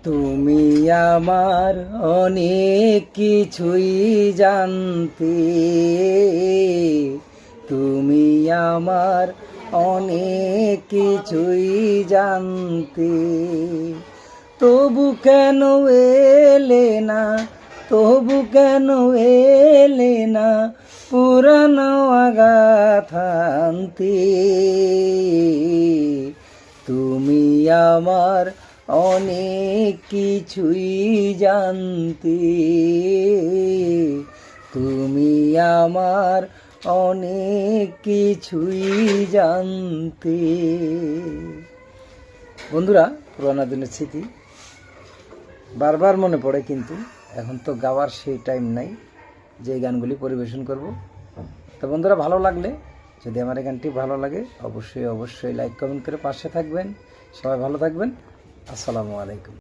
তুমি আমার অনেক কিছুই জানতে, তুমি আমার অনেক কিছুই জানতে, তবু কেন এলে না, তবু কেন এলে না পুরানো আঘাত আনতে। তুমি আমার অনেক কিছুই জানতে, তুমি আমার অনেক কিছুই জানতে। বন্ধুরা, পুরানো দিনের স্মৃতি বারবার মনে পড়ে, কিন্তু এখন তো গাওয়ার সেই টাইম নাই যে গানগুলি পরিবেশন করব। তো বন্ধুরা, ভালো লাগলে, যদি আমার এই গানটি ভালো লাগে, অবশ্যই অবশ্যই লাইক কমেন্ট করে পাশে থাকবেন। সবাই ভালো থাকবেন। আসসালামু আলাইকুম।